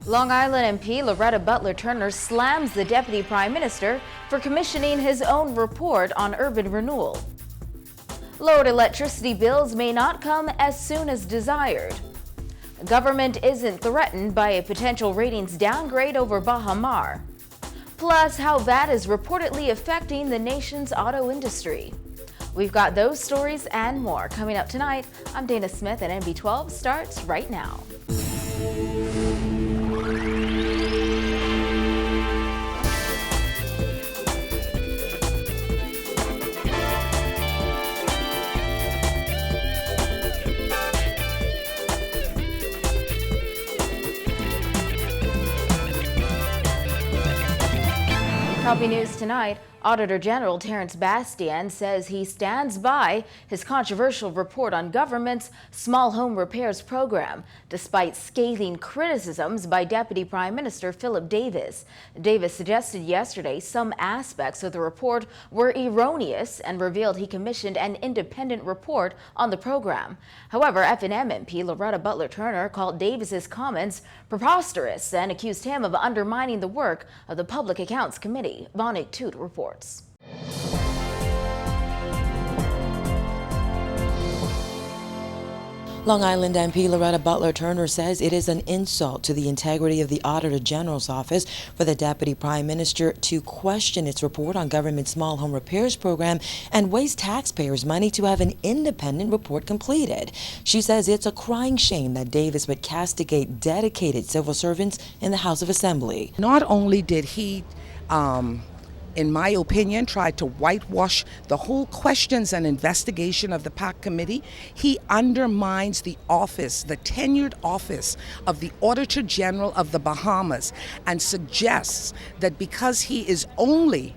Long Island MP Loretta Butler Turner slams the Deputy Prime Minister for commissioning his own report on urban renewal. Lowered electricity bills may not come as soon as desired. Government isn't threatened by a potential ratings downgrade over Baha Mar. Plus, how that is reportedly affecting the nation's auto industry. We've got those stories and more coming up tonight. I'm Dana Smith, and NB12 starts right now. Topping news tonight, Auditor General Terrence Bastian says he stands by his controversial report on government's small home repairs program, despite scathing criticisms by Deputy Prime Minister Philip Davis. Davis suggested yesterday some aspects of the report were erroneous and revealed he commissioned an independent report on the program. However, F&M MP Loretta Butler Turner called Davis's comments preposterous and accused him of undermining the work of the Public Accounts Committee. Vonik Toot reports. Long Island MP Loretta Butler Turner says it is an insult to the integrity of the Auditor General's office for the Deputy Prime Minister to question its report on government's small home repairs program and waste taxpayers' money to have an independent report completed. She says it's a crying shame that Davis would castigate dedicated civil servants in the House of Assembly. Not only did he in my opinion, tried to whitewash the whole questions and investigation of the PAC committee. He undermines the office, the tenured office of the Auditor General of the Bahamas, and suggests that because he is only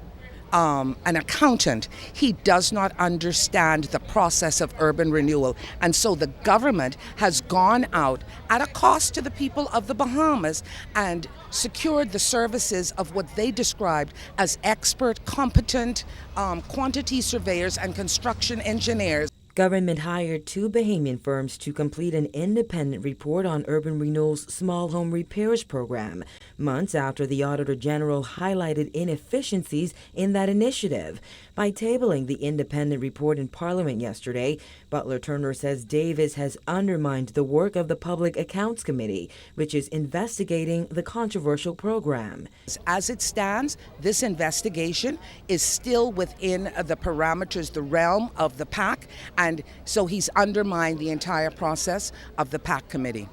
an accountant, he does not understand the process of urban renewal. And so the government has gone out at a cost to the people of the Bahamas and secured the services of what they described as expert, competent quantity surveyors and construction engineers. Government hired two Bahamian firms to complete an independent report on urban renewal's small home repairs program, months after the Auditor General highlighted inefficiencies in that initiative. By tabling the independent report in Parliament yesterday, Butler Turner says Davis has undermined the work of the Public Accounts Committee, which is investigating the controversial program. As it stands, this investigation is still within the parameters, the realm of the PAC, and so he's undermined the entire process of the PAC committee.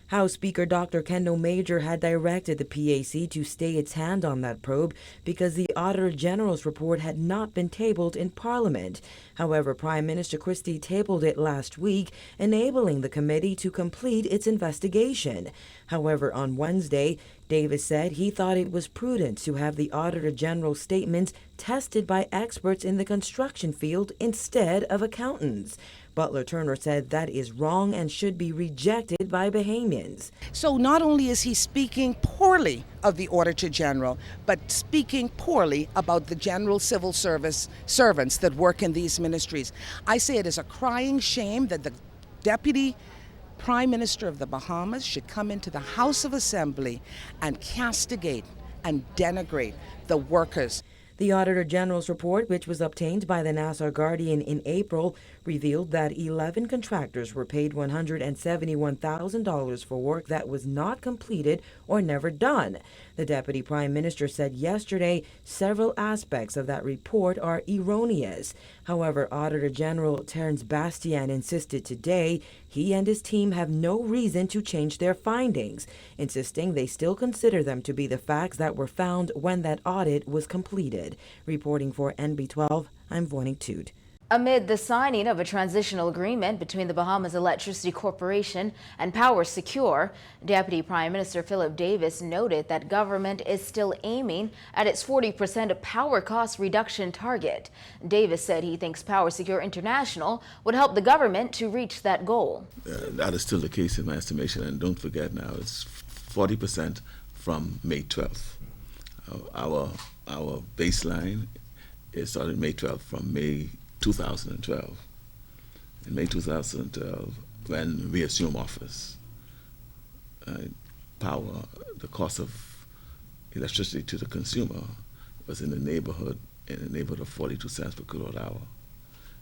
House Speaker Dr. Kendall Major had directed the PAC to stay its hand on that probe because the Auditor General's report had not been tabled in Parliament. However, Prime Minister Christie tabled it last week, enabling the committee to complete its investigation. However, on Wednesday, Davis said he thought it was prudent to have the Auditor General's statements tested by experts in the construction field instead of accountants. Butler Turner said that is wrong and should be rejected by Bahamians. So not only is he speaking poorly of the Auditor General, but speaking poorly about the general civil service servants that work in these ministries. I say it is a crying shame that the Deputy Prime Minister of the Bahamas should come into the House of Assembly and castigate and denigrate the workers. The Auditor General's report, which was obtained by the Nassau Guardian in April, revealed that 11 contractors were paid $171,000 for work that was not completed or never done. The Deputy Prime Minister said yesterday several aspects of that report are erroneous. However, Auditor General Terrence Bastian insisted today he and his team have no reason to change their findings, insisting they still consider them to be the facts that were found when that audit was completed. Reporting for NB12, I'm Vonik Toot. Amid the signing of a transitional agreement between the Bahamas Electricity Corporation and Power Secure, Deputy Prime Minister Philip Davis noted that government is still aiming at its 40% power cost reduction target. Davis said he thinks Power Secure International would help the government to reach that goal. That is still the case in my estimation, and don't forget now, it's 40% from May 12th. Our baseline is started May 12th from May 2012. In May 2012, when we assumed office, power, the cost of electricity to the consumer was in the neighborhood of 42 cents per kilowatt hour.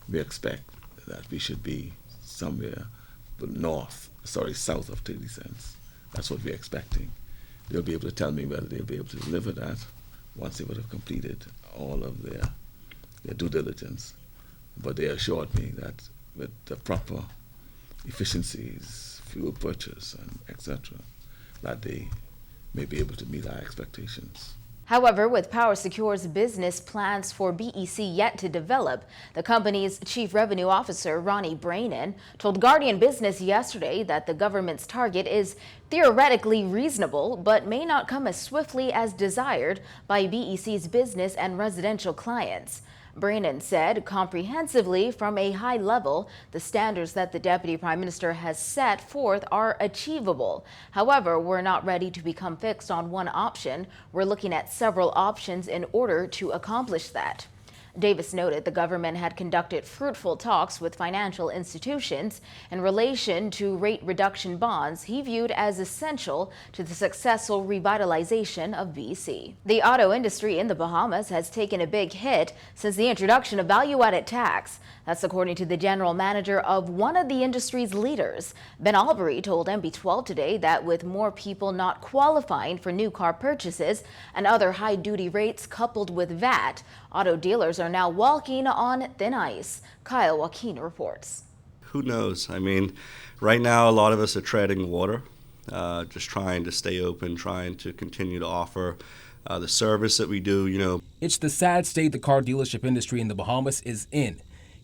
We expect that we should be somewhere south of 30 cents. That's what we're expecting. They'll be able to tell me whether they'll be able to deliver that once they would have completed all of their due diligence. But they assured me that with the proper efficiencies, fuel purchase, and etc., that they may be able to meet our expectations. However, with PowerSecure's business plans for BEC yet to develop, the company's Chief Revenue Officer, Ronnie Brainin, told Guardian Business yesterday that the government's target is theoretically reasonable, but may not come as swiftly as desired by BEC's business and residential clients. Brainin said comprehensively from a high level, the standards that the Deputy Prime Minister has set forth are achievable. However, we're not ready to become fixed on one option. We're looking at several options in order to accomplish that. Davis noted the government had conducted fruitful talks with financial institutions in relation to rate reduction bonds he viewed as essential to the successful revitalization of BC. The auto industry in the Bahamas has taken a big hit since the introduction of value-added tax. That's according to the general manager of one of the industry's leaders. Ben Albury told MB12 today that with more people not qualifying for new car purchases and other high-duty rates coupled with VAT, auto dealers are now walking on thin ice. Kyle Joaquin reports. Who knows? I mean, right now a lot of us are treading water, just trying to stay open, trying to continue to offer the service that we do, It's the sad state the car dealership industry in the Bahamas is in,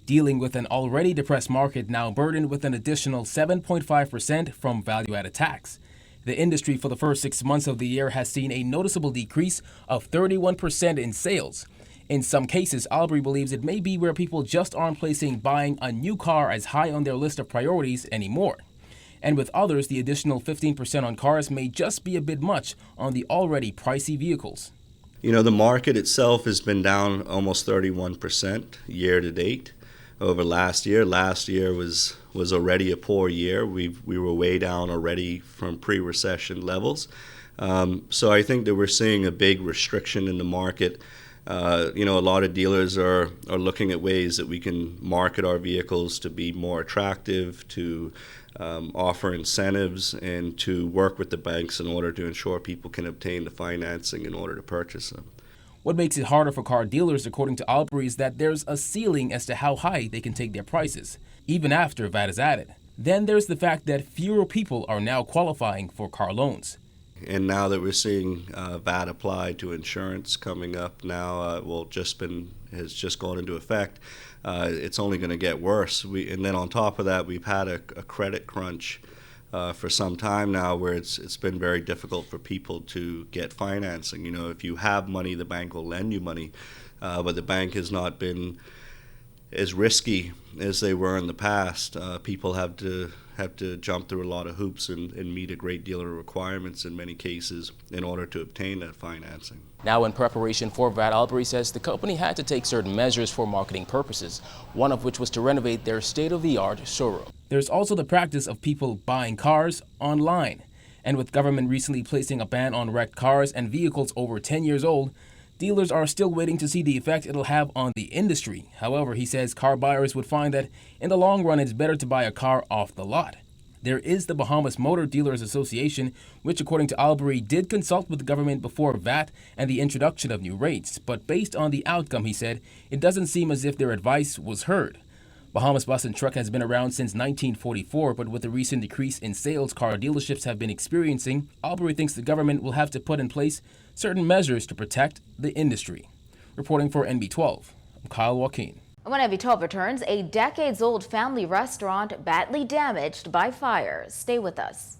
dealing with an already depressed market now burdened with an additional 7.5% from value-added tax. The industry for the first 6 months of the year has seen a noticeable decrease of 31% in sales. In some cases, Albury believes it may be where people just aren't placing buying a new car as high on their list of priorities anymore. And with others, the additional 15% on cars may just be a bit much on the already pricey vehicles. The market itself has been down almost 31% year to date over last year. Last year was already a poor year. We were way down already from pre-recession levels. So I think that we're seeing a big restriction in the market. A lot of dealers are looking at ways that we can market our vehicles to be more attractive, to offer incentives, and to work with the banks in order to ensure people can obtain the financing in order to purchase them. What makes it harder for car dealers, according to Albury, is that there's a ceiling as to how high they can take their prices, even after VAT is added. Then there's the fact that fewer people are now qualifying for car loans. And now that we're seeing VAT applied to insurance coming up now, has just gone into effect, it's only going to get worse. And then on top of that, we've had a credit crunch for some time now where it's been very difficult for people to get financing. If you have money, the bank will lend you money, but the bank has not been as risky as they were in the past. People have to jump through a lot of hoops and meet a great deal of requirements in many cases in order to obtain that financing. Now, in preparation for VAT, Albury says the company had to take certain measures for marketing purposes, one of which was to renovate their state-of-the-art showroom. There's also the practice of people buying cars online. And with government recently placing a ban on wrecked cars and vehicles over 10 years old, dealers are still waiting to see the effect it'll have on the industry. However, he says car buyers would find that in the long run it's better to buy a car off the lot. There is the Bahamas Motor Dealers Association, which according to Albury did consult with the government before VAT and the introduction of new rates. But based on the outcome, he said, it doesn't seem as if their advice was heard. Bahamas Bus and Truck has been around since 1944, but with the recent decrease in sales car dealerships have been experiencing, Albury thinks the government will have to put in place certain measures to protect the industry. Reporting for NB12, I'm Kyle Joaquin. When NB12 returns, a decades-old family restaurant badly damaged by fire. Stay with us.